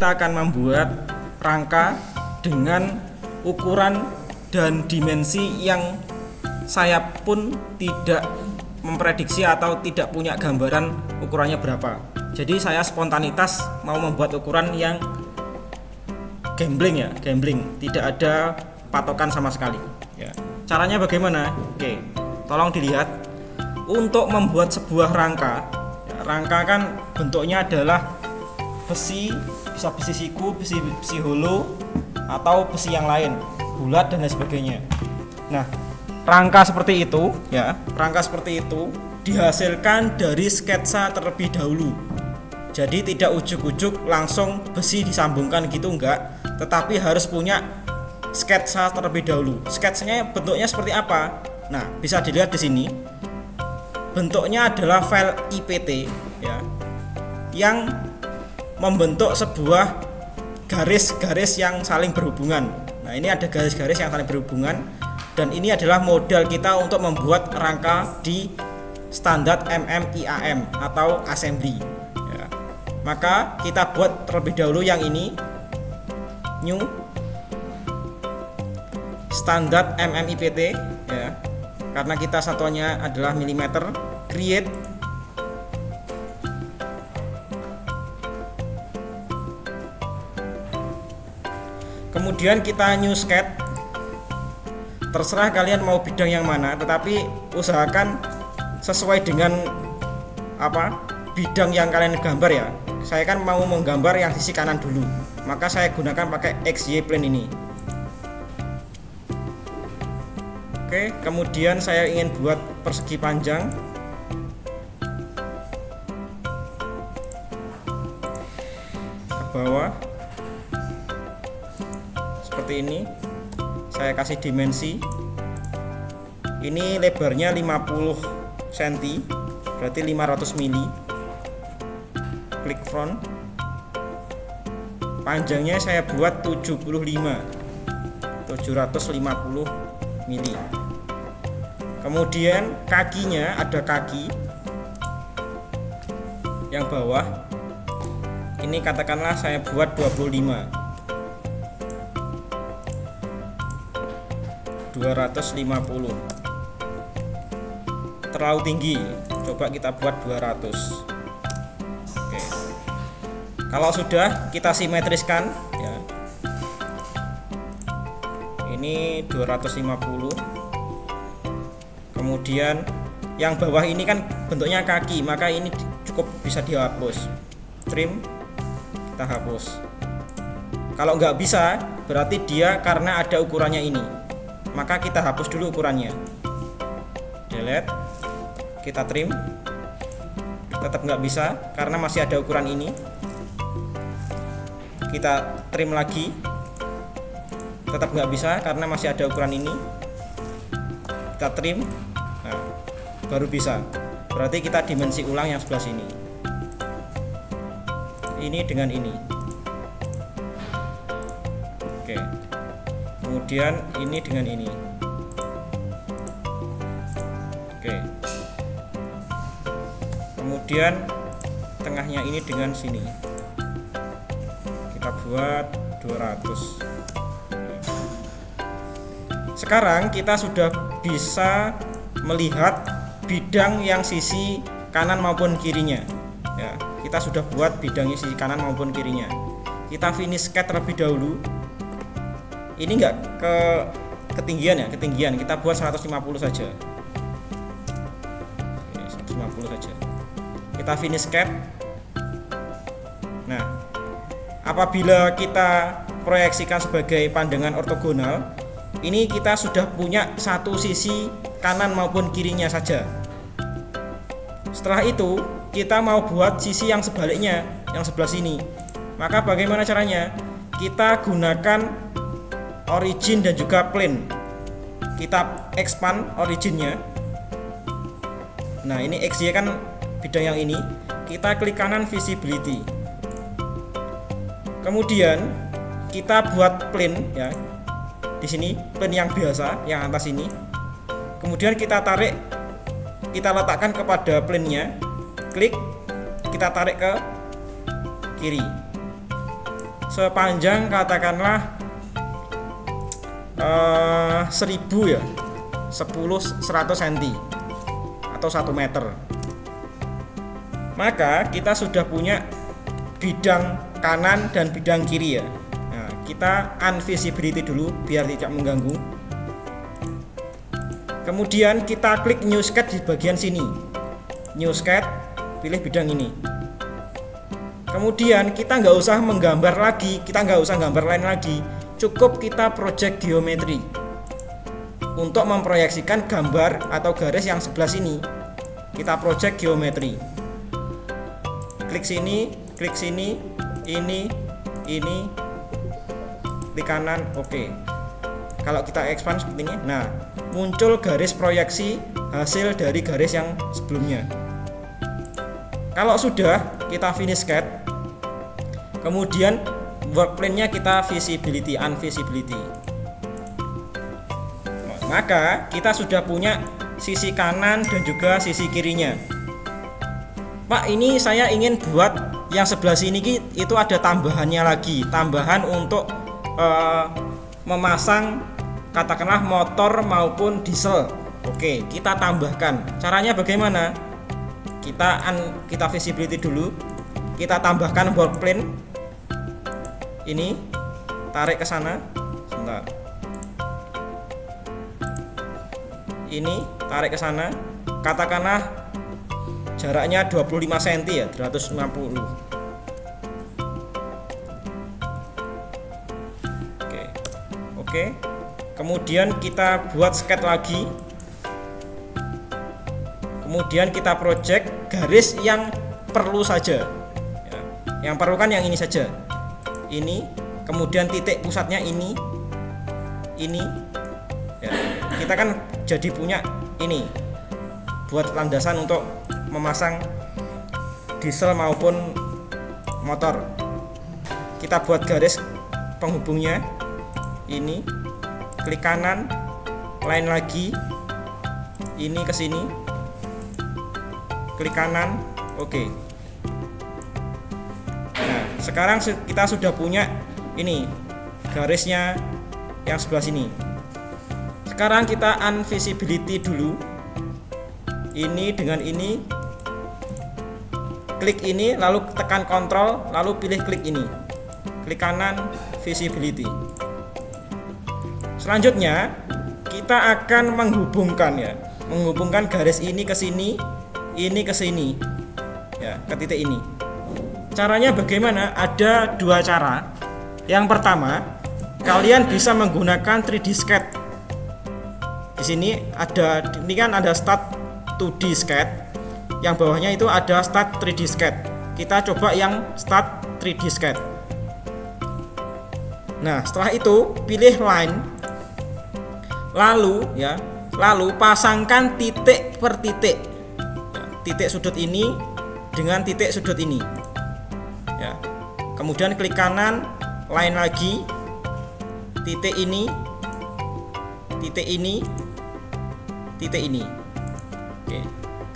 kita akan membuat rangka dengan ukuran dan dimensi yang saya pun tidak memprediksi atau tidak punya gambaran ukurannya berapa. Jadi saya spontanitas mau membuat ukuran yang gambling, tidak ada patokan sama sekali ya. Caranya bagaimana? Oke, tolong dilihat. Untuk membuat sebuah rangka ya, rangka kan bentuknya adalah besi, bisa besi siku, besi holo, atau besi yang lain, bulat dan lain sebagainya. Nah, rangka seperti itu ya, rangka seperti itu dihasilkan dari sketsa terlebih dahulu. Jadi tidak ujuk-ujuk langsung besi disambungkan gitu, enggak, tetapi harus punya sketsa terlebih dahulu. Sketsanya bentuknya seperti apa? Nah, bisa dilihat di sini. Bentuknya adalah file IPT ya, yang membentuk sebuah garis-garis yang saling berhubungan. Nah, ini ada garis-garis yang saling berhubungan, dan ini adalah modal kita untuk membuat rangka di standar MMIAM atau assembly ya. Maka kita buat terlebih dahulu yang ini, new standar MMIPT ya, karena kita satuannya adalah milimeter. Create, kemudian kita new sketch. Terserah kalian mau bidang yang mana, tetapi usahakan sesuai dengan bidang yang kalian gambar ya. Saya kan mau menggambar yang sisi kanan dulu, maka saya gunakan pakai XY plane ini. Oke, kemudian saya ingin buat persegi panjang. Ke bawah seperti ini. Saya kasih dimensi. Ini lebarnya 50 cm, berarti 500 mili. Klik front. Panjangnya saya buat 750 mili. Kemudian kakinya ada kaki yang bawah. Ini katakanlah saya buat 250. Terlalu tinggi, coba kita buat 200. Oke. Kalau sudah, kita simetriskan ya. Ini 250. Kemudian yang bawah ini kan bentuknya kaki, maka ini cukup bisa dihapus. Trim, kita hapus. Kalau nggak bisa, berarti dia karena ada ukurannya ini, maka kita hapus dulu ukurannya. Delete, kita trim. Tetap nggak bisa karena masih ada ukuran ini. Kita trim lagi. Tetap nggak bisa karena masih ada ukuran ini. Kita trim. Nah, baru bisa. Berarti kita dimensi ulang yang sebelah sini. Ini dengan ini. Oke. Kemudian ini dengan ini. Oke. Kemudian tengahnya ini dengan sini. Kita buat 200. Sekarang kita sudah bisa melihat bidang yang sisi kanan maupun kirinya. Ya, kita sudah buat bidangnya sisi kanan maupun kirinya. Kita finish sketch terlebih dahulu. Ini enggak ke ketinggian ya, ketinggian kita buat 150 saja. Oke, 150 saja. Kita finish sketch. Nah, apabila kita proyeksikan sebagai pandangan ortogonal, ini kita sudah punya satu sisi kanan maupun kirinya saja. Setelah itu kita mau buat sisi yang sebaliknya, yang sebelah sini. Maka bagaimana caranya? Kita gunakan origin dan juga plane. Kita expand originnya. Nah, ini XY kan bidang yang ini. Kita klik kanan visibility. Kemudian kita buat plane ya. Di sini plane yang biasa, yang atas ini. Kemudian kita tarik, kita letakkan kepada plane-nya. Klik, kita tarik ke kiri. sepanjang katakanlah 1000 ya, 100 cm atau 1 meter. Maka kita sudah punya bidang kanan dan bidang kiri ya. Nah, kita unvisibility dulu biar tidak mengganggu. Kemudian kita klik new sketch di bagian sini. New sketch, pilih bidang ini. Kemudian kita nggak usah menggambar lagi, kita nggak usah gambar lain lagi. Cukup kita project geometri untuk memproyeksikan gambar atau garis yang sebelah sini. Kita project geometri. Klik sini, ini, klik kanan, oke. Kalau kita expand seperti ini, nah muncul garis proyeksi hasil dari garis yang sebelumnya. Kalau sudah, kita finish sketch. Kemudian work plane-nya kita visibility, unvisibility. Maka kita sudah punya sisi kanan dan juga sisi kirinya. Pak, ini saya ingin buat yang sebelah sini itu ada tambahannya lagi, tambahan untuk memasang katakanlah motor maupun diesel. Oke, kita tambahkan. Caranya bagaimana? Kita visibility dulu. Kita tambahkan work plane. Ini tarik ke sana. Sebentar. Ini tarik ke sana. Katakanlah jaraknya 25 cm ya, 150. Oke. Kemudian kita buat sketch lagi. Kemudian kita project garis yang perlu saja ya. Yang perlu kan yang ini saja. Ini, kemudian titik pusatnya ini ya. Kita kan jadi punya ini buat landasan untuk memasang diesel maupun motor. Kita buat garis penghubungnya ini, klik kanan, line lagi, ini ke sini, klik kanan, oke. Nah, sekarang kita sudah punya ini garisnya yang sebelah sini. Sekarang kita unvisibility dulu. Ini dengan ini, klik ini, lalu tekan kontrol, lalu pilih klik ini, klik kanan, visibility. Selanjutnya kita akan menghubungkan garis ini ke sini ya, ke titik ini. Caranya bagaimana? Ada dua cara. Yang pertama, kalian bisa menggunakan 3D sketch. Di sini kan ada start 2D sketch. Yang bawahnya itu ada start 3D sketch. Kita coba yang start 3D sketch. Nah, setelah itu pilih line. Lalu pasangkan titik per titik. Ya, titik sudut ini dengan titik sudut ini. Ya. Kemudian klik kanan, line lagi, titik ini, titik ini, titik ini. Oke.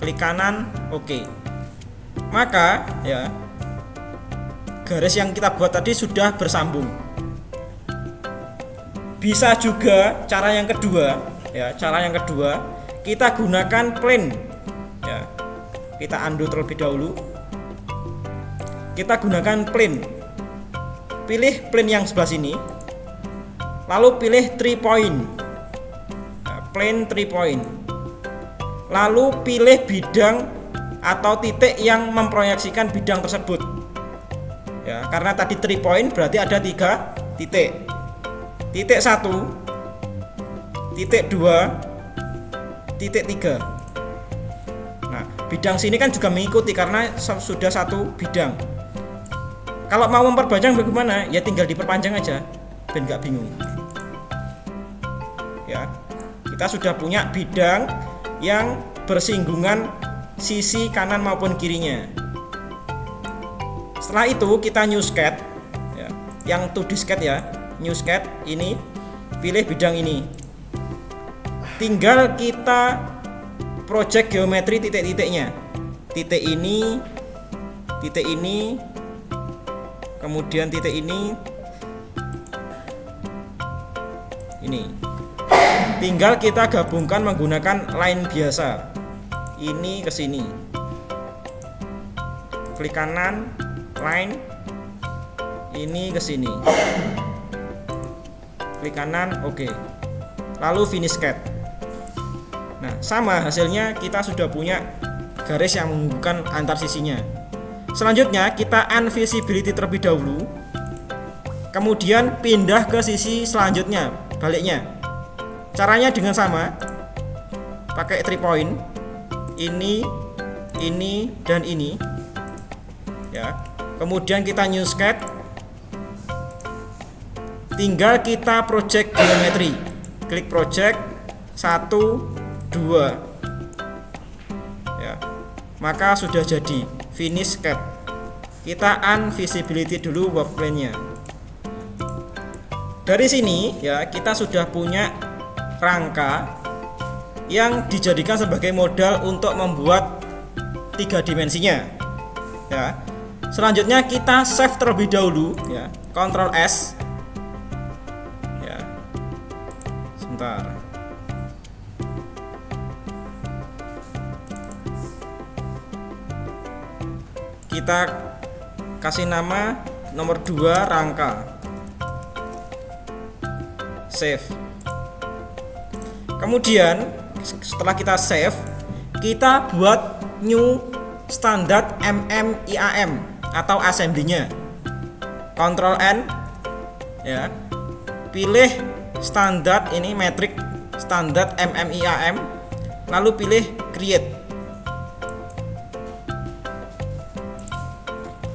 Klik kanan, oke. Maka ya garis yang kita buat tadi sudah bersambung. Bisa juga cara yang kedua kita gunakan plane ya. Kita undo terlebih dahulu. Kita gunakan plane. Pilih plane yang sebelah sini. Lalu pilih 3 point. Nah, plane 3 point. Lalu pilih bidang atau titik yang memproyeksikan bidang tersebut. Ya, karena tadi 3 point berarti ada 3 titik. Titik 1, titik 2, titik 3. Nah, bidang sini kan juga mengikuti karena sudah satu bidang. Kalau mau memperpanjang bagaimana? Ya tinggal diperpanjang aja, biar nggak bingung. Ya, kita sudah punya bidang yang bersinggungan sisi kanan maupun kirinya. Setelah itu kita new sketch, ya, yang 2D sketch ya, new sketch ini, pilih bidang ini. Tinggal kita project geometri titik-titiknya. Titik ini, kemudian titik ini, Ini. Tinggal kita gabungkan menggunakan line biasa. Ini ke sini. Klik kanan, line. Ini ke sini. Klik kanan, oke. Lalu finish cut. Nah, sama hasilnya kita sudah punya garis yang menghubungkan antar sisinya. Selanjutnya kita unvisibility terlebih dahulu. Kemudian pindah ke sisi selanjutnya, baliknya. Caranya dengan sama, pakai 3 point, ini, dan ini, ya. Kemudian kita new sketch, tinggal kita project geometry, klik project 1, 2, ya. Maka sudah jadi finish sketch. Kita unvisibility dulu work plane-nya. Dari sini, ya, kita sudah punya rangka yang dijadikan sebagai modal untuk membuat 3 dimensinya, ya. Selanjutnya kita save terlebih dahulu, ya, Ctrl S, ya. Sebentar. Kita kasih nama nomor 2 rangka, save. Kemudian setelah kita save, kita buat new standard MMIAM atau assembly-nya. Ctrl N, ya. Pilih standar ini metrik standar MMIAM, lalu pilih create.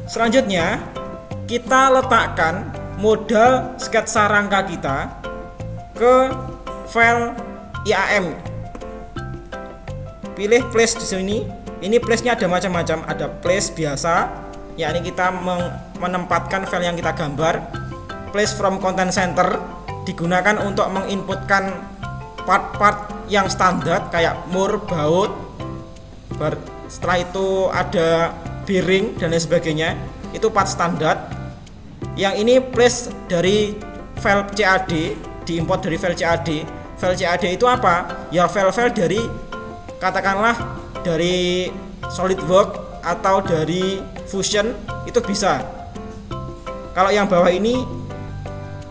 Selanjutnya kita letakkan modal sketsa rangka kita ke file IAM. Pilih place di sini. Ini place-nya ada macam-macam, ada place biasa, yakni kita menempatkan file yang kita gambar. Place from content center digunakan untuk menginputkan part-part yang standar kayak mur, baut. Setelah itu ada bearing dan lain sebagainya. Itu part standar. Yang ini place dari file CAD, diimport dari file CAD. File CAD itu apa? Ya file-file dari, katakanlah dari SolidWorks atau dari Fusion, itu bisa. Kalau yang bawah ini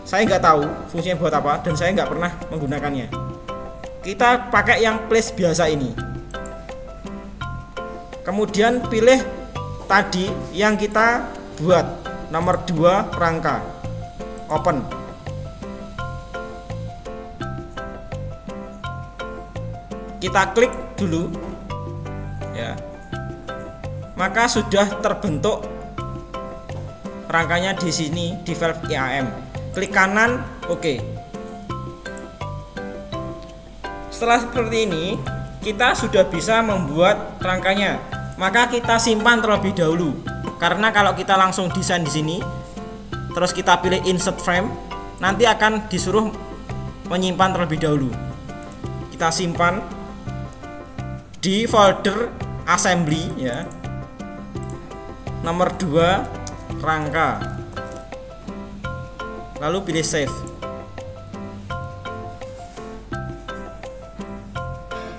saya nggak tahu fungsinya buat apa dan saya nggak pernah menggunakannya. Kita pakai yang place biasa ini. Kemudian pilih tadi yang kita buat, nomor 2 rangka, open. Kita klik dulu, ya. Maka sudah terbentuk rangkanya di sini di file IAM. Klik kanan, oke. Setelah seperti ini, kita sudah bisa membuat rangkanya. Maka kita simpan terlebih dahulu. Karena kalau kita langsung desain di sini, terus kita pilih insert frame, nanti akan disuruh menyimpan terlebih dahulu. Kita simpan di folder assembly, ya. Nomor 2 rangka. Lalu pilih save.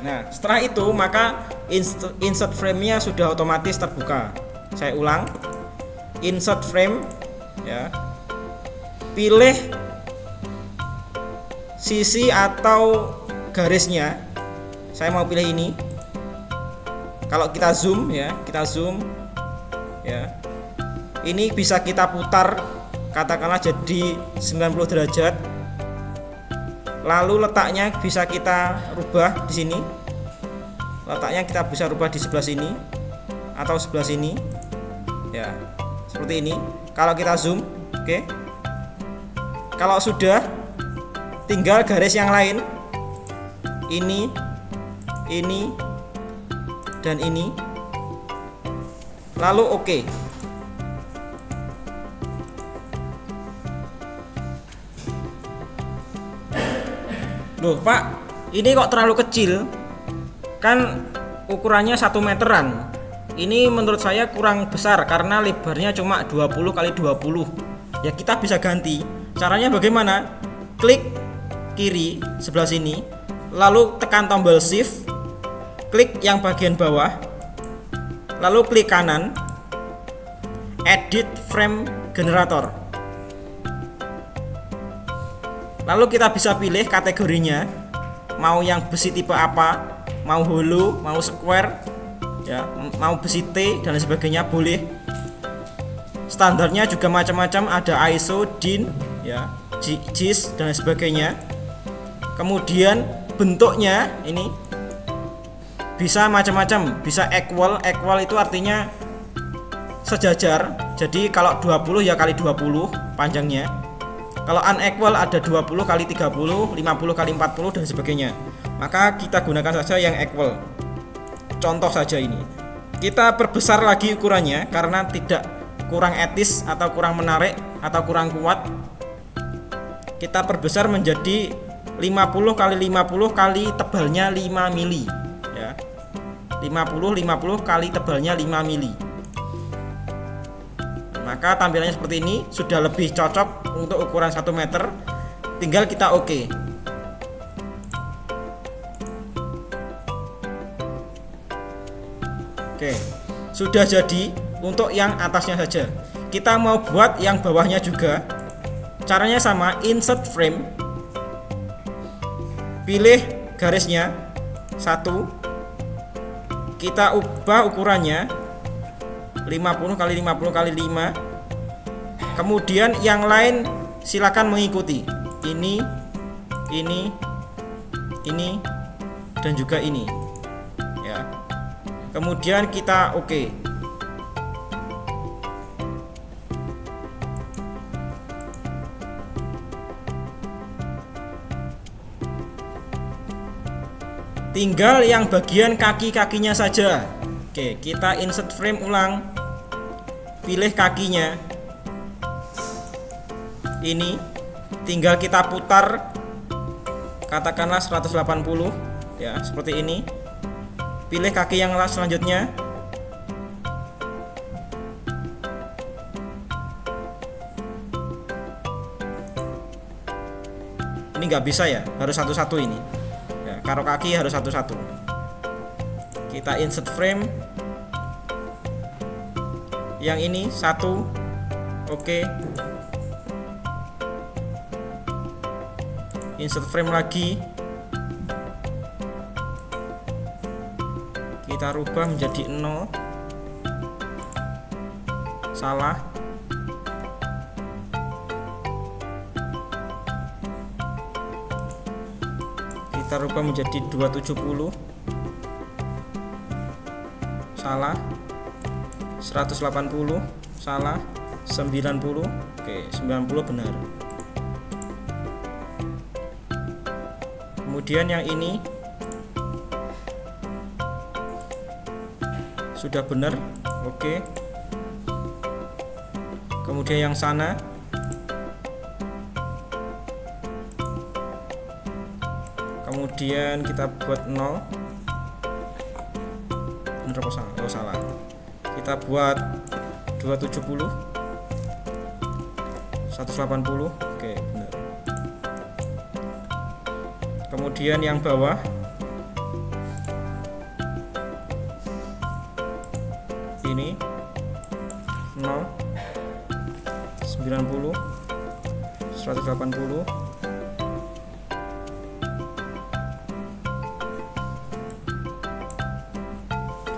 Nah, setelah itu maka insert frame-nya sudah otomatis terbuka. Saya ulang. Insert frame, ya. Pilih sisi atau garisnya. Saya mau pilih ini. Kalau kita zoom, ya, kita zoom, ya. Ini bisa kita putar, katakanlah jadi 90 derajat. Lalu letaknya bisa kita rubah di sini. Letaknya kita bisa rubah di sebelah sini atau sebelah sini. Ya, seperti ini. Kalau kita zoom, oke. Kalau sudah, tinggal garis yang lain. Ini, dan ini. Lalu oke. Loh Pak, ini kok terlalu kecil? Kan ukurannya 1 meteran. Ini menurut saya kurang besar karena lebarnya cuma 20 x 20. Ya kita bisa ganti. Caranya bagaimana? Klik kiri sebelah sini, lalu tekan tombol shift, klik yang bagian bawah, lalu klik kanan, edit frame generator. Lalu kita bisa pilih kategorinya, mau yang besi tipe apa, mau hollow, mau square, ya, mau besi T dan sebagainya boleh. Standarnya juga macam-macam, ada ISO, DIN, ya, JIS dan sebagainya. Kemudian bentuknya ini bisa macam-macam, bisa equal itu artinya sejajar. Jadi kalau 20 ya kali 20 panjangnya. Kalau unequal ada 20 kali 30, 50 kali 40 dan sebagainya. Maka kita gunakan saja yang equal. Contoh saja ini. Kita perbesar lagi ukurannya karena tidak kurang etis atau kurang menarik atau kurang kuat. Kita perbesar menjadi 50 kali 50 kali tebalnya 5 mili, ya. 50 kali tebalnya 5 mili. Maka tampilannya seperti ini, sudah lebih cocok untuk ukuran 1 meter. Tinggal kita oke. Oke, sudah jadi untuk yang atasnya saja. Kita mau buat yang bawahnya juga. Caranya sama, insert frame, pilih garisnya 1, kita ubah ukurannya 50 kali 50 kali 5. Kemudian yang lain silakan mengikuti. Ini dan juga ini, ya. Kemudian kita oke. Tinggal yang bagian kaki-kakinya saja. Oke, kita insert frame ulang. Pilih kakinya. Ini tinggal kita putar, katakanlah 180, ya, seperti ini. Pilih kaki yang selanjutnya. Ini nggak bisa ya, harus satu-satu ini. Karo kaki harus satu-satu. Kita insert frame. Yang ini 1. Oke. Insert frame lagi. Kita rubah menjadi 0. Salah. Kita rubah menjadi 270. Salah. 180. Salah. 90. Oke, 90 benar. Kemudian yang ini sudah benar. Oke. Kemudian yang sana kemudian kita buat 0. Bener apa salah? Oh, salah. Kita buat 270, 180. Oke, benar. Kemudian yang bawah ini 0, 90, 180.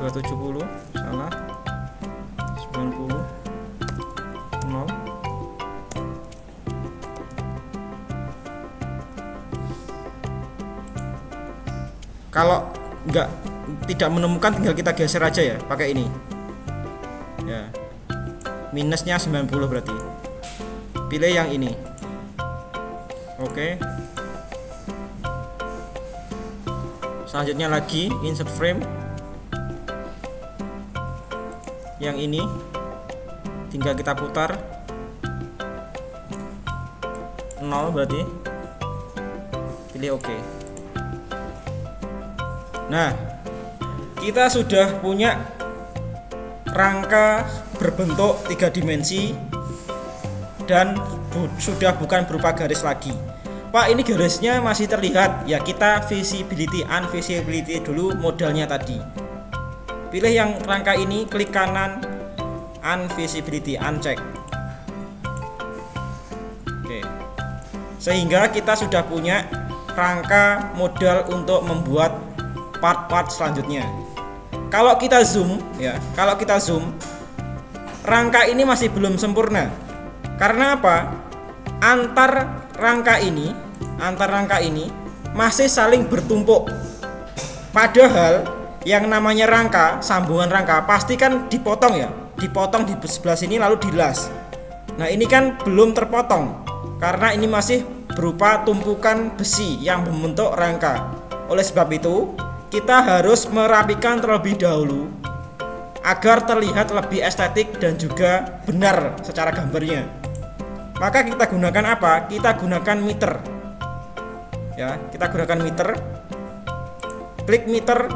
270, salah. 90, 0. Kalau tidak menemukan, tinggal kita geser aja ya, pakai ini. Ya. Minusnya 90 berarti. Pilih yang ini. Oke. Selanjutnya lagi insert frame. Yang ini tinggal kita putar 0 berarti. Pilih oke. Nah, kita sudah punya rangka berbentuk 3 dimensi dan sudah bukan berupa garis lagi. Pak, ini garisnya masih terlihat. Ya, kita visibility, unvisibility dulu modalnya tadi. Pilih yang rangka ini, klik kanan, unvisibility, uncheck. Oke. Sehingga kita sudah punya rangka modal untuk membuat part-part selanjutnya. Kalau kita zoom, ya, rangka ini masih belum sempurna. Karena apa? Antar rangka ini masih saling bertumpuk. Padahal yang namanya rangka, sambungan rangka pasti kan dipotong ya, dipotong di sebelah sini lalu dilas. Nah, ini kan belum terpotong karena ini masih berupa tumpukan besi yang membentuk rangka. Oleh sebab itu, kita harus merapikan terlebih dahulu agar terlihat lebih estetik dan juga benar secara gambarnya. Maka kita gunakan apa? Kita gunakan meter. Ya, kita gunakan meter. Klik meter,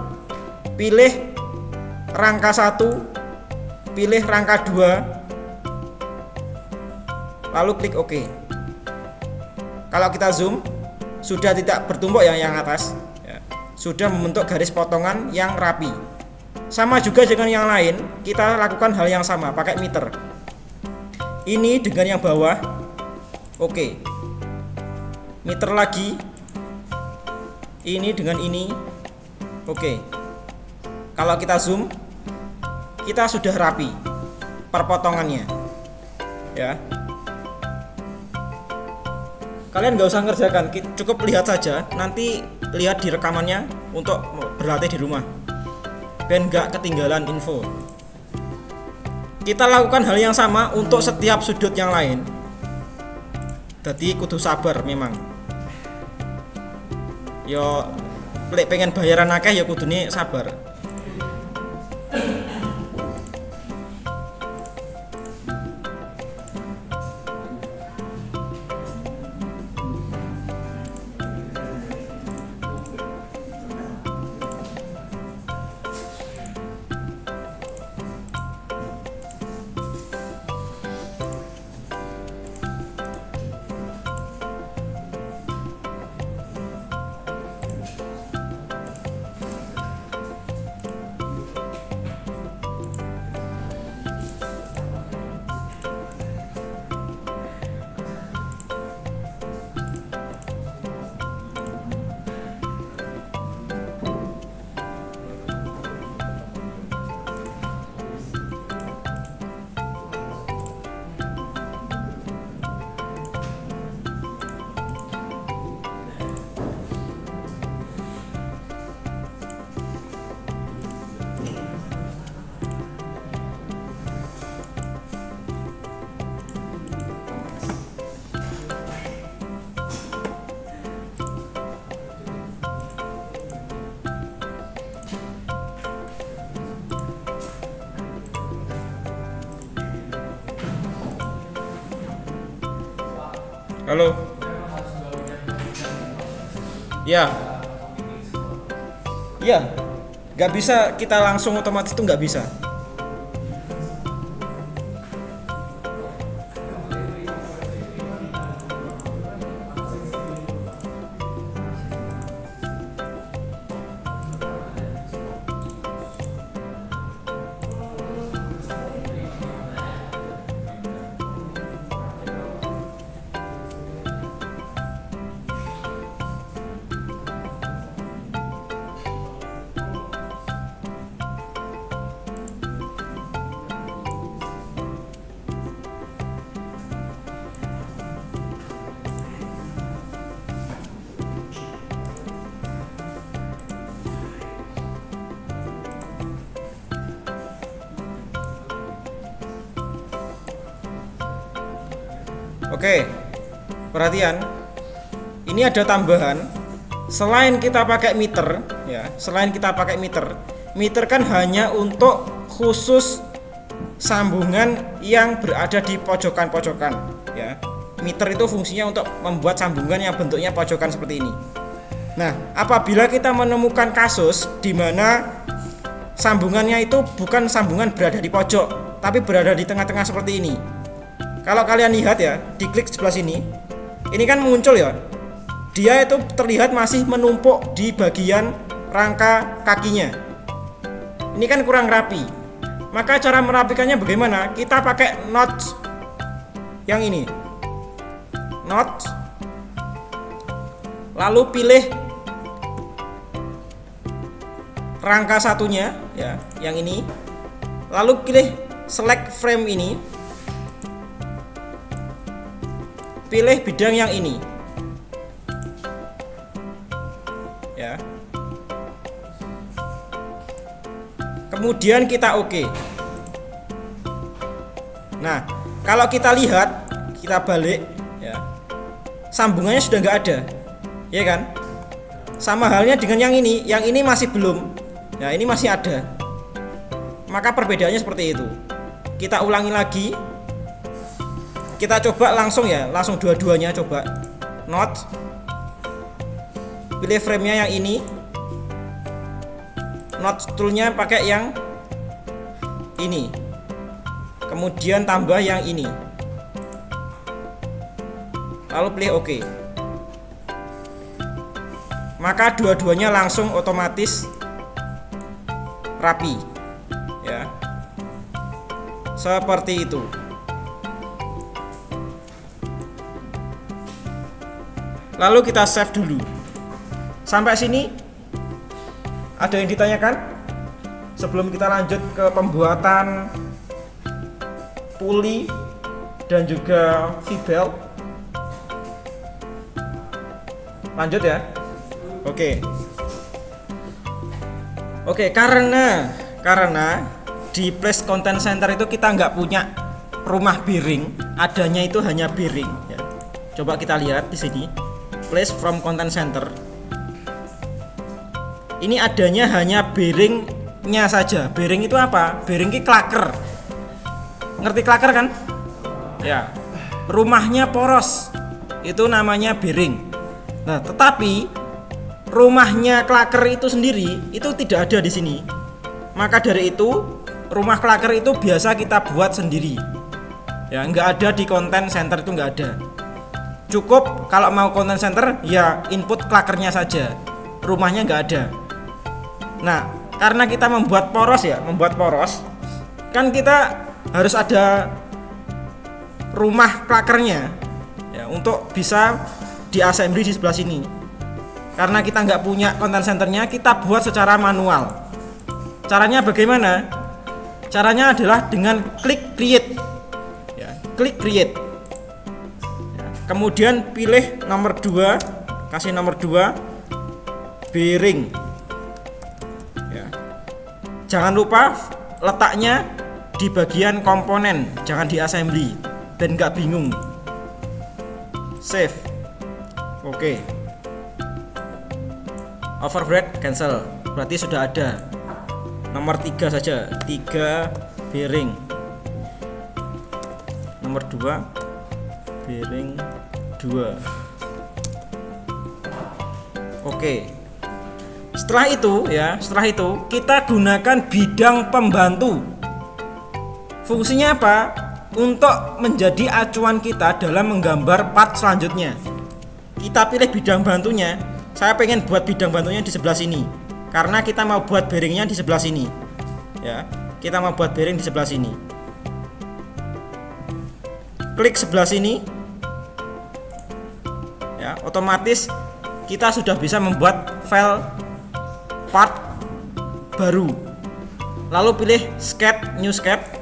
pilih rangka 1, pilih rangka 2, lalu klik OK. Kalau kita zoom, sudah tidak bertumpuk ya yang atas, ya, sudah membentuk garis potongan yang rapi. Sama juga dengan yang lain, kita lakukan hal yang sama pakai meter. Ini dengan yang bawah, oke. Meter lagi. Ini dengan ini, oke. Kalau kita zoom, kita sudah rapi perpotongannya, ya. Kalian nggak usah ngerjakan, cukup lihat saja. Nanti lihat di rekamannya untuk berlatih di rumah, biar nggak ketinggalan info. Kita lakukan hal yang sama untuk setiap sudut yang lain. Jadi kudu sabar memang. Yo, lek pengen bayaran akeh ya kudune sabar. Halo. Ya. Ya. Nggak bisa kita langsung otomatis itu nggak bisa. Oke, perhatian. Ini ada tambahan. Selain kita pakai meter, ya, meter kan hanya untuk khusus sambungan yang berada di pojokan-pojokan, ya. Meter itu fungsinya untuk membuat sambungan yang bentuknya pojokan seperti ini. Nah, apabila kita menemukan kasus di mana sambungannya itu bukan sambungan berada di pojok, tapi berada di tengah-tengah seperti ini. Kalau kalian lihat ya, diklik sebelah sini, ini kan muncul ya, dia itu terlihat masih menumpuk di bagian rangka kakinya. Ini kan kurang rapi. Maka cara merapikannya bagaimana? Kita pakai notch yang ini, notch, lalu pilih rangka satunya ya, yang ini, lalu pilih select frame ini, pilih bidang yang ini ya, kemudian kita oke. Nah, kalau kita lihat, kita balik ya, sambungannya sudah nggak ada, ya kan? Sama halnya dengan yang ini masih belum, ya ini masih ada. Maka perbedaannya seperti itu. Kita ulangi lagi, kita coba langsung ya, langsung dua-duanya coba. Notch, pilih frame-nya yang ini, notch tool-nya pakai yang ini, kemudian tambah yang ini, lalu pilih OK. Maka dua-duanya langsung otomatis rapi ya, seperti itu. Lalu kita save dulu. Sampai sini ada yang ditanyakan sebelum kita lanjut ke pembuatan puli dan juga V-belt? Lanjut ya. Oke, karena di Place Content Center itu kita nggak punya rumah bearing, adanya itu hanya bearing ya. Coba kita lihat di sini, Place from Content Center. Ini adanya hanya bearingnya saja. Bearing itu apa? Bearing itu klaker. Ngerti klaker kan? Ya. Rumahnya poros. Itu namanya bearing. Nah, tetapi rumahnya klaker itu sendiri itu tidak ada di sini. Maka dari itu rumah klaker itu biasa kita buat sendiri. Ya, nggak ada di content center, itu nggak ada. Cukup kalau mau content center ya input klakernya saja. Rumahnya nggak ada. Nah, karena kita membuat poros kan kita harus ada rumah klakernya ya, untuk bisa di assembly di sebelah sini. Karena kita nggak punya content centernya, kita buat secara manual. Caranya bagaimana? Caranya adalah dengan klik create ya, klik create ya. Kemudian pilih nomor 2, kasih nomor 2 bearing ya. Jangan lupa letaknya di bagian komponen, jangan di assembly dan nggak bingung. Save. Oke. Override cancel. Berarti sudah ada. Nomor 3 saja. 3 bearing. Nomor 2 bearing 2. Oke. Setelah itu kita gunakan bidang pembantu. Fungsinya apa? Untuk menjadi acuan kita dalam menggambar part selanjutnya. Kita pilih bidang bantunya. Saya pengen buat bidang bantunya di sebelah sini, karena kita mau buat bearingnya di sebelah sini ya. Kita mau buat bearing di sebelah sini. Klik sebelah sini ya, otomatis kita sudah bisa membuat file part baru. Lalu pilih sketch, new sketch.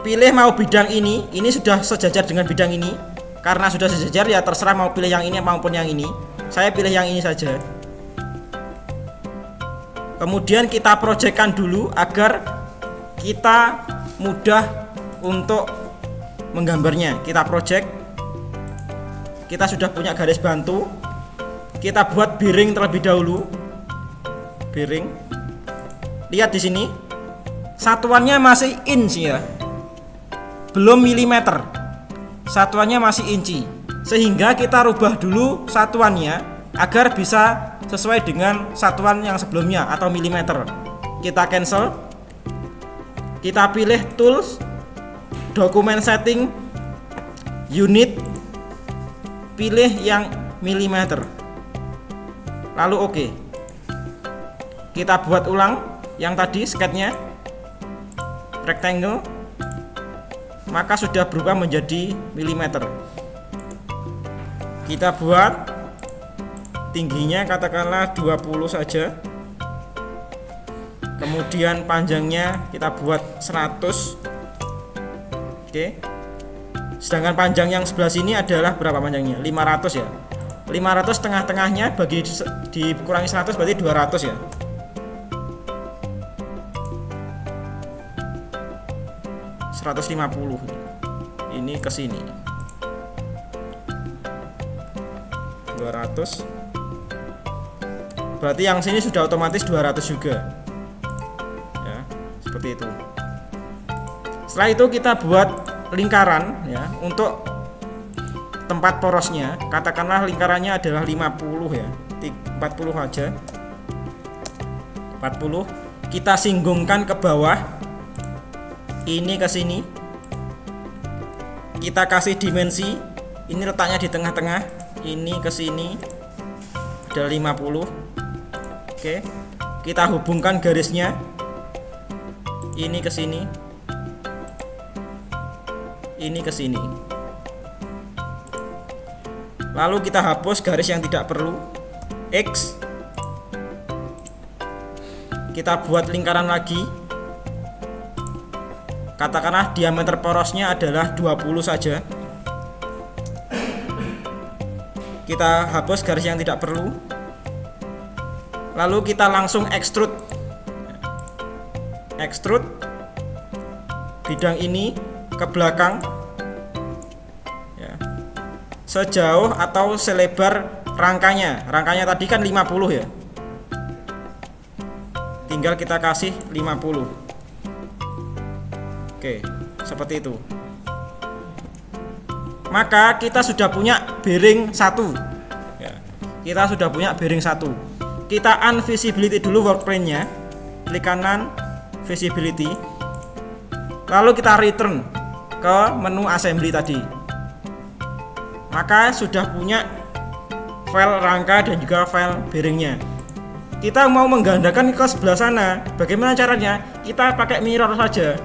Pilih mau bidang ini sudah sejajar dengan bidang ini. Karena sudah sejajar ya terserah mau pilih yang ini maupun yang ini. Saya pilih yang ini saja. Kemudian kita projectkan dulu agar kita mudah untuk menggambarnya. Kita project. Kita sudah punya garis bantu. Kita buat bearing terlebih dahulu. Bearing. Lihat di sini. Satuannya masih inch ya. Belum milimeter. Satuannya masih inci, sehingga kita rubah dulu satuannya agar bisa sesuai dengan satuan yang sebelumnya atau milimeter. Kita cancel, kita pilih tools, dokumen setting, unit, pilih yang milimeter, lalu oke. Kita buat ulang yang tadi sketnya rectangle, maka sudah berubah menjadi milimeter. Kita buat tingginya katakanlah 20 saja, kemudian panjangnya kita buat 100. Oke. Sedangkan panjang yang sebelah sini adalah berapa panjangnya? 500 ya. 500 tengah-tengahnya bagi dikurangi 100 berarti 200 ya. (150) ini ke sini 200, berarti yang sini sudah otomatis 200 juga ya, seperti itu. Setelah itu kita buat lingkaran ya untuk tempat porosnya, katakanlah lingkarannya adalah 50 ya, 40 aja, 40. Kita singgungkan ke bawah, ini ke sini, kita kasih dimensi, ini letaknya di tengah-tengah, ini ke sini ada 50. Oke, kita hubungkan garisnya, ini ke sini, ini ke sini. Lalu kita hapus garis yang tidak perlu, X. Kita buat lingkaran lagi, katakanlah diameter porosnya adalah 20 saja. Kita hapus garis yang tidak perlu, lalu kita langsung extrude bidang ini ke belakang ya, sejauh atau selebar rangkanya. Rangkanya tadi kan 50 ya, tinggal kita kasih 50. Oke, seperti itu. Maka kita sudah punya bearing 1 ya. Kita sudah punya bearing 1. Kita unvisibility dulu workplane-nya, klik kanan visibility, lalu kita return ke menu assembly tadi. Maka sudah punya file rangka dan juga file bearingnya. Kita mau menggandakan ke sebelah sana, bagaimana caranya? Kita pakai mirror saja.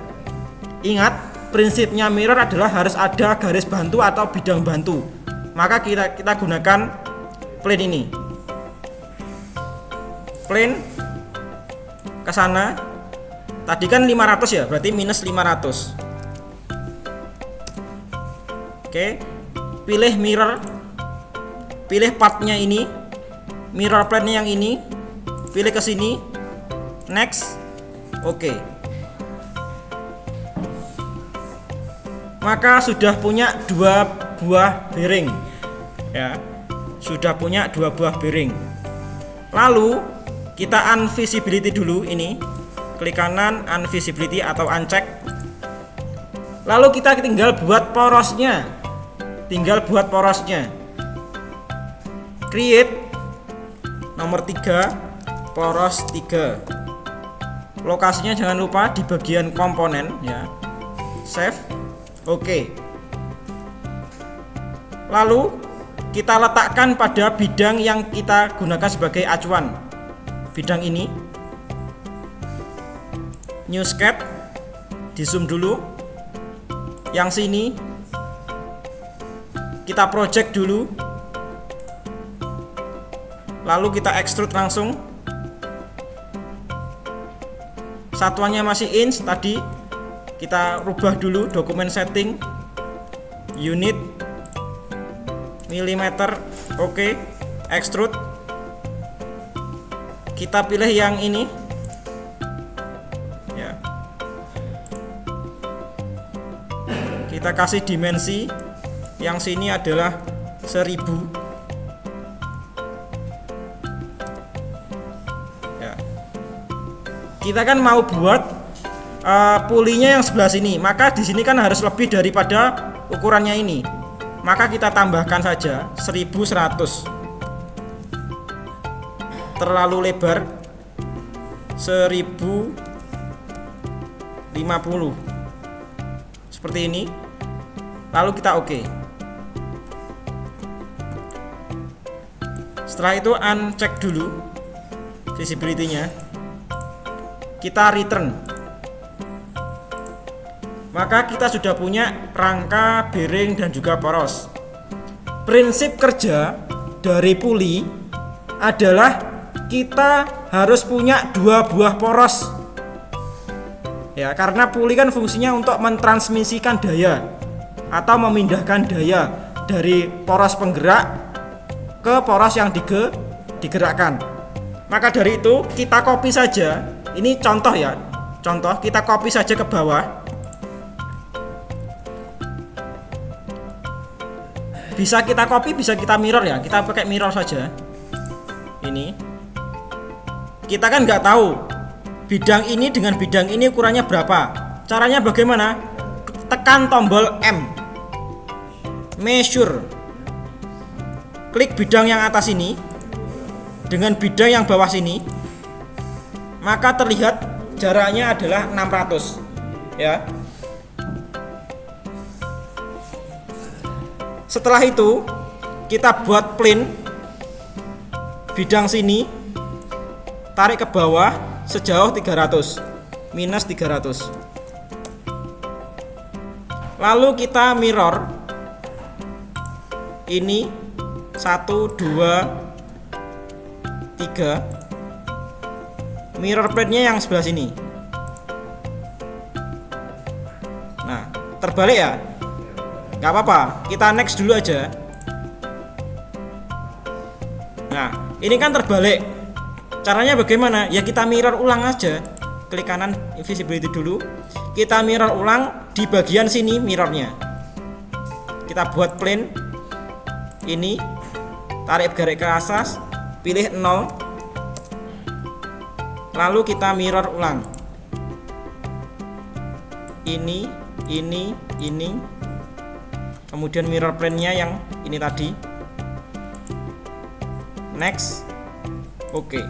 Ingat, prinsipnya mirror adalah harus ada garis bantu atau bidang bantu. Maka kita gunakan plane ini. Plane ke sana. Tadi kan 500 ya, berarti minus 500. Oke. Pilih mirror. Pilih partnya ini. Mirror plane yang ini. Pilih ke sini. Next. Oke. Maka sudah punya 2 buah bearing ya, sudah punya 2 buah bearing. Lalu kita unvisibility dulu, ini klik kanan unvisibility atau uncheck, lalu kita tinggal buat porosnya, create nomor 3 poros 3, lokasinya jangan lupa di bagian komponen ya, save. Oke. Lalu kita letakkan pada bidang yang kita gunakan sebagai acuan. Bidang ini. New sketch. Di zoom dulu. Yang sini kita project dulu. Lalu kita extrude langsung. Satuannya masih inch tadi. Kita rubah dulu dokumen setting, unit, milimeter. Oke, extrude. Kita pilih yang ini ya. Kita kasih dimensi, yang sini adalah 1000 ya. Kita kan mau buat pulinya yang sebelah sini, maka di sini kan harus lebih daripada ukurannya ini. Maka kita tambahkan saja 1100. Terlalu lebar, 1050. Seperti ini. Lalu kita oke. Setelah itu uncheck dulu visibility-nya, kita return, maka kita sudah punya rangka, bearing, dan juga poros. Prinsip kerja dari puli adalah kita harus punya 2 buah poros ya, karena puli kan fungsinya untuk mentransmisikan daya atau memindahkan daya dari poros penggerak ke poros yang digerakkan. Maka dari itu kita copy saja, ini contoh ya, contoh kita copy saja ke bawah. Bisa kita copy, bisa kita mirror ya, kita pakai mirror saja. Ini kita kan nggak tahu bidang ini dengan bidang ini ukurannya berapa. Caranya bagaimana? Tekan tombol M, measure, klik bidang yang atas ini dengan bidang yang bawah sini, maka terlihat jaraknya adalah 600 ya. Setelah itu kita buat plane bidang sini, tarik ke bawah sejauh 300, minus 300. Lalu kita mirror ini 1, 2, 3, mirror plate-nya yang sebelah sini. Nah, terbalik ya? Nggak apa-apa, kita next dulu aja. Nah, ini kan terbalik. Caranya bagaimana? Ya kita mirror ulang aja. Klik kanan visibility dulu. Kita mirror ulang di bagian sini mirrornya. Kita buat plane ini, tarik garis ke atas, pilih 0, lalu kita mirror ulang ini, kemudian mirror plane-nya yang ini tadi, next, oke.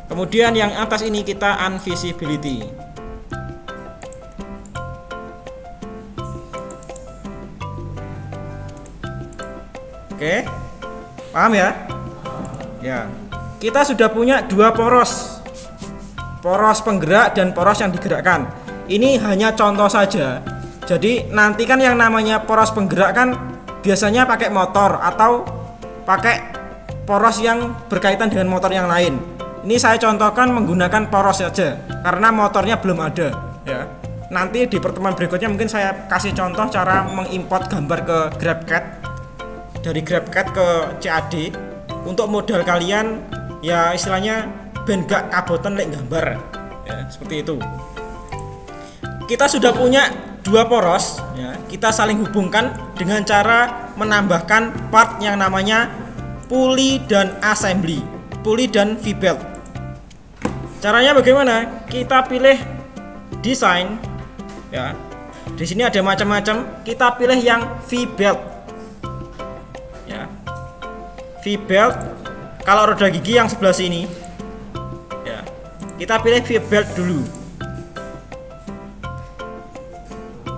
Kemudian yang atas ini kita unvisibility. Oke, paham ya? Ya, kita sudah punya 2 poros, poros penggerak dan poros yang digerakkan. Ini hanya contoh saja. Jadi nanti kan yang namanya poros penggerak kan biasanya pakai motor atau pakai poros yang berkaitan dengan motor yang lain. Ini saya contohkan menggunakan poros saja karena motornya belum ada. Ya, nanti di pertemuan berikutnya mungkin saya kasih contoh cara mengimport gambar ke GrabCAD, dari GrabCAD ke CAD untuk modal kalian ya, istilahnya ben gak kaboten lek gambar ya, seperti itu. Kita sudah punya 2 poros ya, kita saling hubungkan dengan cara menambahkan part yang namanya pulley dan assembly, pulley dan V-belt. Caranya bagaimana? Kita pilih desain ya. Di sini ada macam-macam, kita pilih yang V-belt. V-belt, kalau roda gigi yang sebelah sini ya, kita pilih V-belt dulu.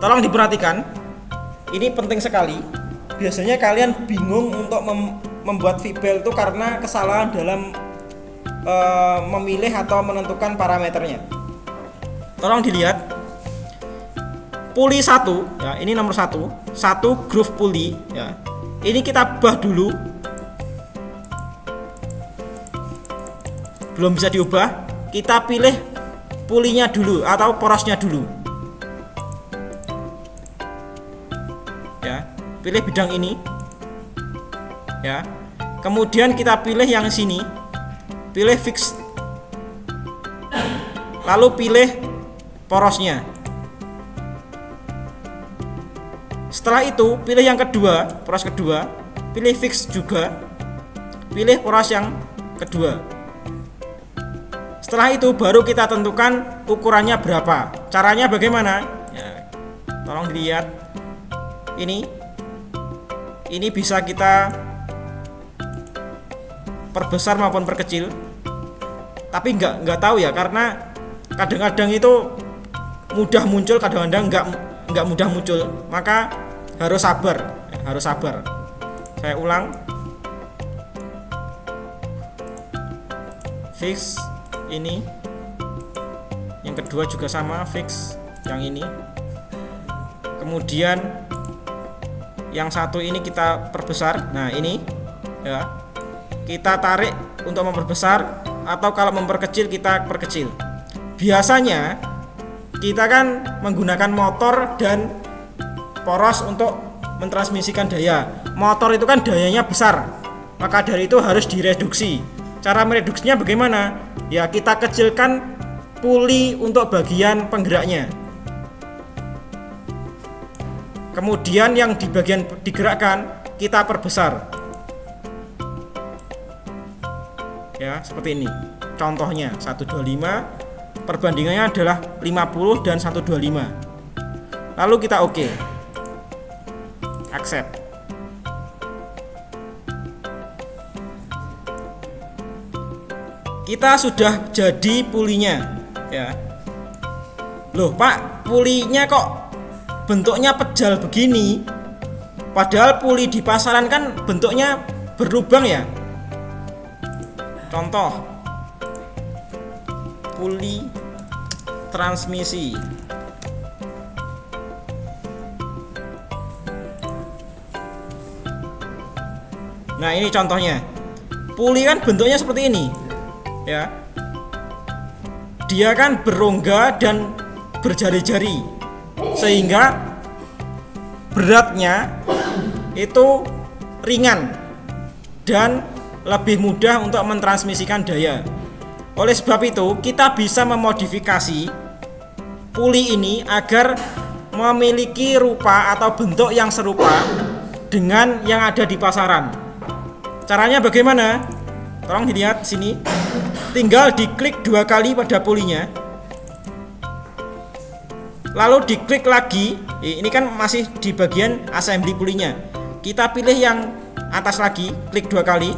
Tolong diperhatikan, ini penting sekali. Biasanya kalian bingung untuk membuat V-belt itu karena kesalahan dalam memilih atau menentukan parameternya. Tolong dilihat pulley 1 ya, ini nomor 1 groove pulley ya. Ini kita bah dulu, belum bisa diubah, kita pilih pulinya dulu atau porosnya dulu ya, pilih bidang ini ya, kemudian kita pilih yang sini, pilih fix, lalu pilih porosnya. Setelah itu pilih yang kedua, poros kedua, pilih fix juga, pilih poros yang kedua. Setelah itu baru kita tentukan ukurannya berapa. Caranya bagaimana? Ya, tolong dilihat. Ini bisa kita perbesar maupun perkecil. Tapi nggak tahu ya, karena kadang-kadang itu mudah muncul, kadang-kadang nggak mudah muncul. Maka harus sabar. Saya ulang. fix ini, yang kedua juga sama fix yang ini, kemudian yang satu ini kita perbesar. Nah ini ya, kita tarik untuk memperbesar, atau kalau memperkecil kita perkecil. Biasanya kita kan menggunakan motor dan poros untuk mentransmisikan daya. Motor itu kan dayanya besar, maka dari itu harus direduksi. Cara mereduksinya bagaimana? Ya kita kecilkan puli untuk bagian penggeraknya. Kemudian yang di bagian digerakkan kita perbesar. Ya, seperti ini. Contohnya 125, perbandingannya adalah 50 dan 125. Lalu kita oke. Accept. Kita sudah jadi pulinya, ya. Loh, Pak, pulinya kok bentuknya pejal begini? Padahal puli di pasaran kan bentuknya berlubang ya. Contoh puli transmisi. Nah, ini contohnya. Puli kan bentuknya seperti ini. Ya. Dia kan berongga dan berjari-jari, sehingga beratnya itu ringan dan lebih mudah untuk mentransmisikan daya. Oleh sebab itu, kita bisa memodifikasi puli ini agar memiliki rupa atau bentuk yang serupa dengan yang ada di pasaran. Caranya bagaimana? Tolong dilihat sini. Tinggal diklik 2 kali pada pulinya. Lalu diklik lagi. Ini kan masih di bagian assembly pulinya. Kita pilih yang atas lagi, klik 2 kali.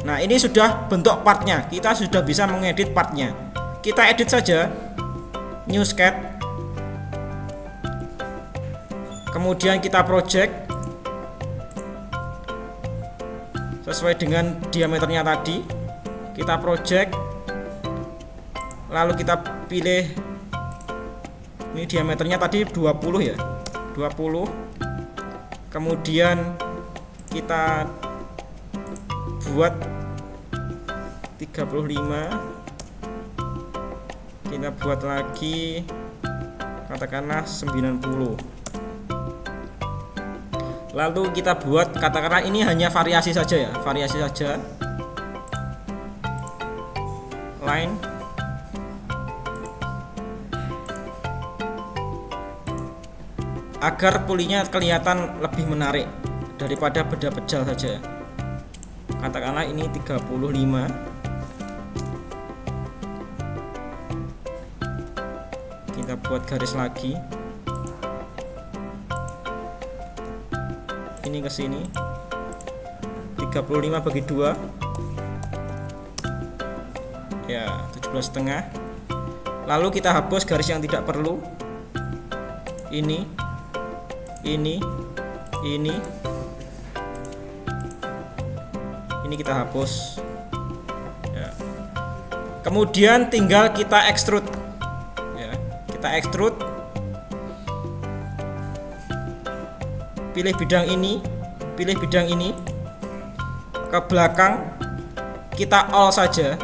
Nah, ini sudah bentuk partnya. Kita sudah bisa mengedit partnya. Kita edit saja. New sketch. Kemudian kita project sesuai dengan diameternya tadi. Kita project, lalu kita pilih, ini diameternya tadi 20 ya, 20. Kemudian kita buat 35. Kita buat lagi katakanlah 90. Lalu kita buat katakanlah ini hanya variasi saja ya, variasi saja. Line. Agar pulinya kelihatan lebih menarik daripada beda pejal saja. Katakanlah ini 35. Kita buat garis lagi. Ini ke sini. 35 bagi 2. Ya, 17,5. Lalu kita hapus garis yang tidak perlu. Ini kita hapus ya. Kemudian tinggal kita extrude ya. Kita extrude, pilih bidang ini, pilih bidang ini ke belakang, kita all saja,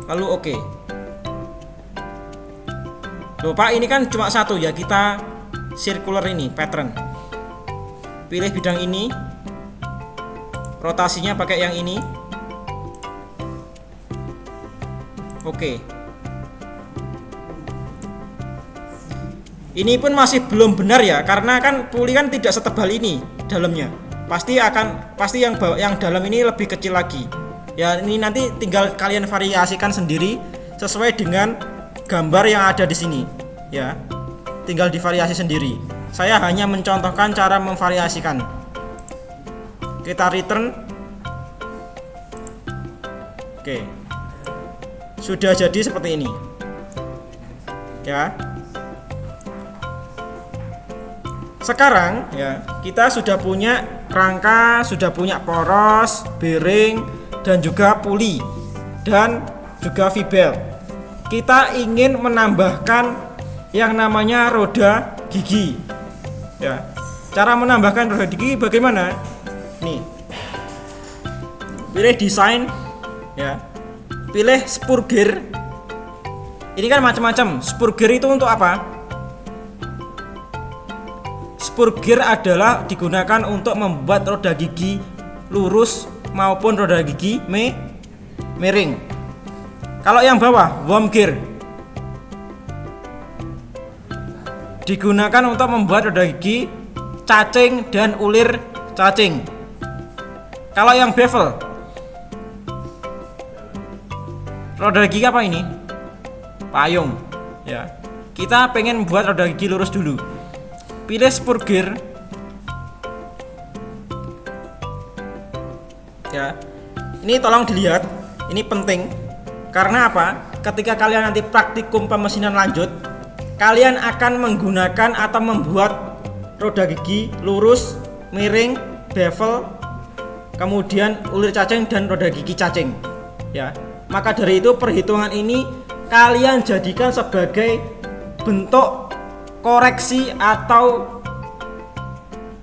lalu oke. Loh Pak, ini kan cuma satu ya, kita circular ini pattern. Pilih bidang ini, rotasinya pakai yang ini. Oke. Ini pun masih belum benar ya, karena kan puli kan tidak setebal ini dalamnya. Pasti yang dalam ini lebih kecil lagi. Ya, ini nanti tinggal kalian variasikan sendiri sesuai dengan gambar yang ada di sini ya. Tinggal divariasi sendiri. Saya hanya mencontohkan cara memvariasikan. Kita return. Oke. Sudah jadi seperti ini. Ya. Sekarang ya, kita sudah punya rangka, sudah punya poros, bearing, dan juga puli dan juga V-belt. Kita ingin menambahkan yang namanya roda gigi. Ya. Cara menambahkan roda gigi bagaimana? Nih. Pilih desain ya. Pilih spur gear. Ini kan macam-macam. Spur gear itu untuk apa? Spur gear adalah digunakan untuk membuat roda gigi lurus maupun roda gigi miring. Kalau yang bawah, worm gear, digunakan untuk membuat roda gigi cacing dan ulir cacing. Kalau yang bevel, roda gigi apa ini? Payung ya. Kita pengen membuat roda gigi lurus dulu. Pilih spur gear ya. Ini tolong dilihat, ini penting. Karena apa? Ketika kalian nanti praktikum pemesinan lanjut, kalian akan menggunakan atau membuat roda gigi lurus, miring, bevel, kemudian ulir cacing dan roda gigi cacing ya. Maka dari itu perhitungan ini kalian jadikan sebagai bentuk koreksi atau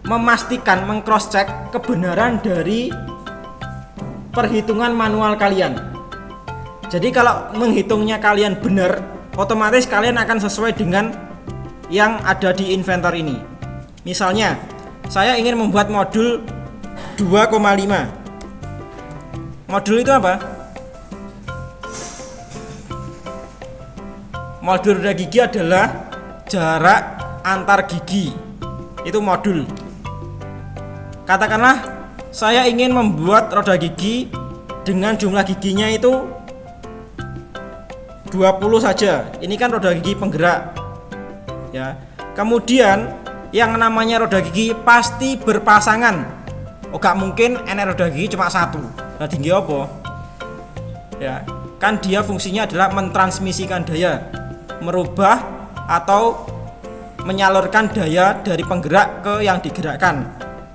memastikan, meng-cross check kebenaran dari perhitungan manual kalian. Jadi kalau menghitungnya kalian benar, otomatis kalian akan sesuai dengan yang ada di inventor ini. Misalnya, saya ingin membuat modul 2,5. Modul itu apa? Modul roda gigi adalah jarak antar gigi. Itu modul. Katakanlah saya ingin membuat roda gigi dengan jumlah giginya itu 20 saja. Ini kan roda gigi penggerak. Ya. Kemudian yang namanya roda gigi pasti berpasangan. Oh, gak mungkin enek roda gigi cuma satu. Nah, tinggi apa? Ya, kan dia fungsinya adalah mentransmisikan daya, merubah atau menyalurkan daya dari penggerak ke yang digerakkan.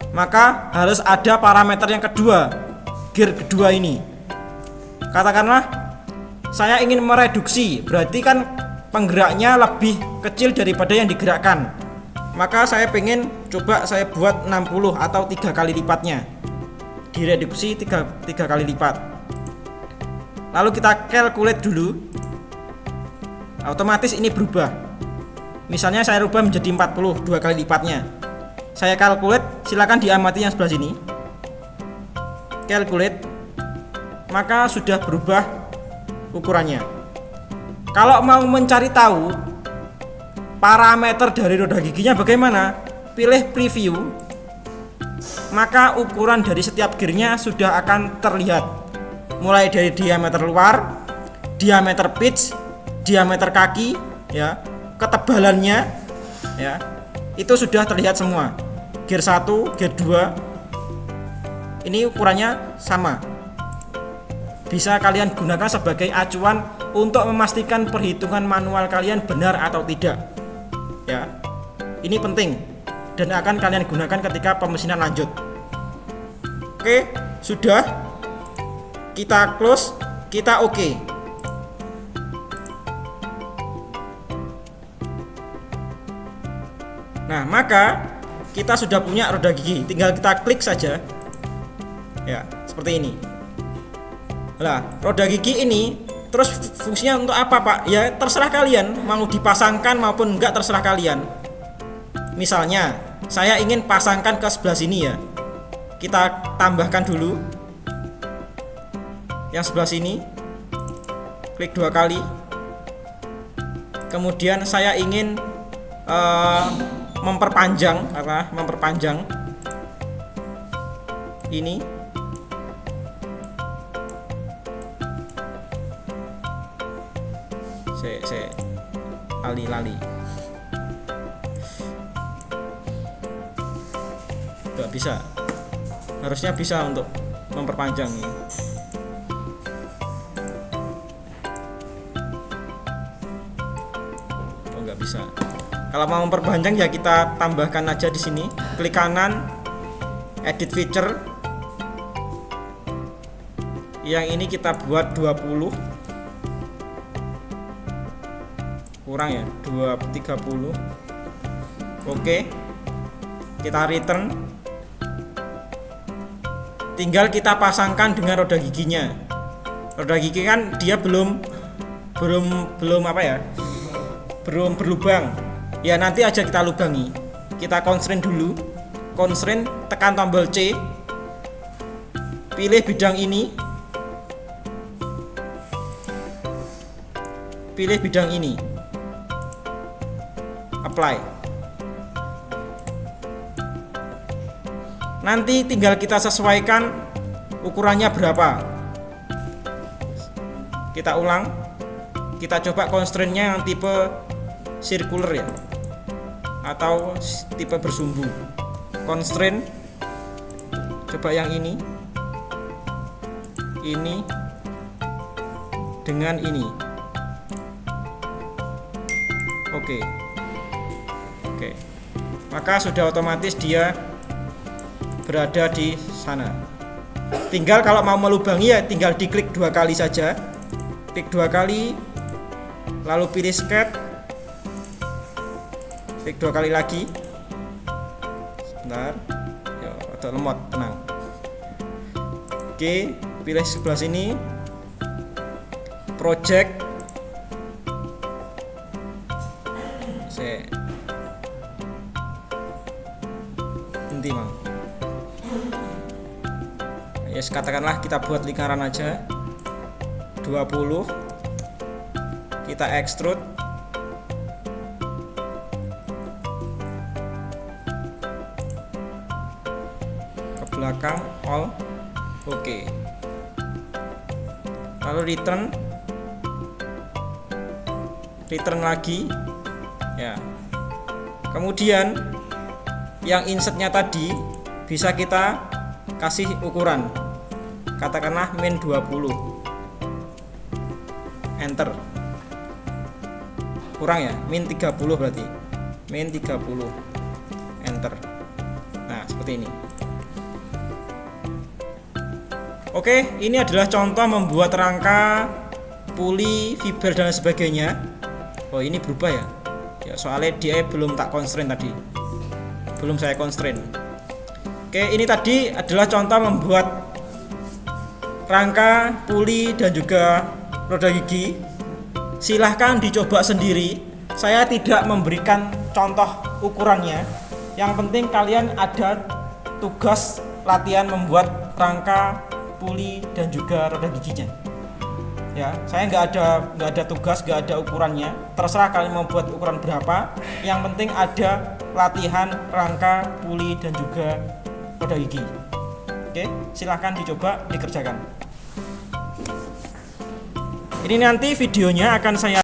Maka harus ada parameter yang kedua, gear kedua ini. Katakanlah saya ingin mereduksi, berarti kan penggeraknya lebih kecil daripada yang digerakkan. Maka saya pengen coba saya buat 60 atau 3 kali lipatnya. Direduksi 3 kali lipat. Lalu kita calculate dulu. Otomatis ini berubah. Misalnya saya rubah menjadi 40, 2 kali lipatnya. Saya calculate, silakan diamati yang sebelah sini. Calculate, maka sudah berubah ukurannya. Kalau mau mencari tahu parameter dari roda giginya bagaimana, pilih preview, maka ukuran dari setiap gearnya sudah akan terlihat. Mulai dari diameter luar, diameter pitch, diameter kaki, ya, ketebalannya, ya, itu sudah terlihat semua. Gear 1, gear 2, ini ukurannya sama. Bisa kalian gunakan sebagai acuan untuk memastikan perhitungan manual kalian benar atau tidak. Ya, ini penting dan akan kalian gunakan ketika pemesinan lanjut. Oke, sudah. Kita close, kita oke. Nah, maka kita sudah punya roda gigi, tinggal kita klik saja. Ya, seperti ini. Nah, roda gigi ini terus fungsinya untuk apa, Pak? Ya, terserah kalian mau dipasangkan maupun enggak, terserah kalian. Misalnya, saya ingin pasangkan ke sebelah sini ya. Kita tambahkan dulu yang sebelah sini. Klik 2 kali. Kemudian saya ingin memperpanjang ini. Saya lali nggak bisa, harusnya bisa untuk memperpanjang ini. Oh, nggak bisa. Kalau mau memperpanjang ya kita tambahkan aja di sini, klik kanan, edit feature, Yang ini kita buat 20. Kurang ya, 30. Oke. Kita return. Tinggal kita pasangkan dengan roda giginya. Roda gigi kan dia belum apa ya? Belum berlubang. Ya nanti aja kita lubangi. Kita constraint dulu. Constraint, tekan tombol C. Pilih bidang ini. Pilih bidang ini. Apply. Nanti tinggal kita sesuaikan ukurannya berapa. Kita ulang. Kita coba constraint-nya yang tipe circular ya, atau tipe bersumbu. Constraint, coba yang ini dengan ini. Oke. Maka sudah otomatis dia berada di sana. Tinggal kalau mau melubangi ya tinggal diklik 2 kali saja. Klik 2 kali, lalu pilih sketch. Klik 2 kali lagi. Sebentar. Ya, agak lemot, tenang. Oke, pilih sebelah sini. Project. Nanti Mang. Yes, katakanlah kita buat lingkaran aja 20. Kita extrude. Ke belakang all. Oke. Lalu return lagi ya. Kemudian yang insertnya tadi bisa kita kasih ukuran, katakanlah min 20. Enter. Kurang ya, min 30 berarti. Min 30. Enter. Nah, seperti ini. Oke, ini adalah contoh membuat rangka, puli, fiber dan sebagainya. Oh, ini berubah ya. Ya, soalnya dia belum tak constraint tadi. Belum saya constraint. Oke, ini tadi adalah contoh membuat rangka, puli dan juga roda gigi. Silahkan dicoba sendiri. Saya tidak memberikan contoh ukurannya. Yang penting kalian ada tugas latihan membuat rangka, puli dan juga roda giginya. Ya, saya nggak ada tugas, nggak ada ukurannya. Terserah kalian mau buat ukuran berapa. Yang penting ada latihan rangka, puli dan juga roda gigi. Oke, silahkan dicoba dikerjakan. Ini nanti videonya akan saya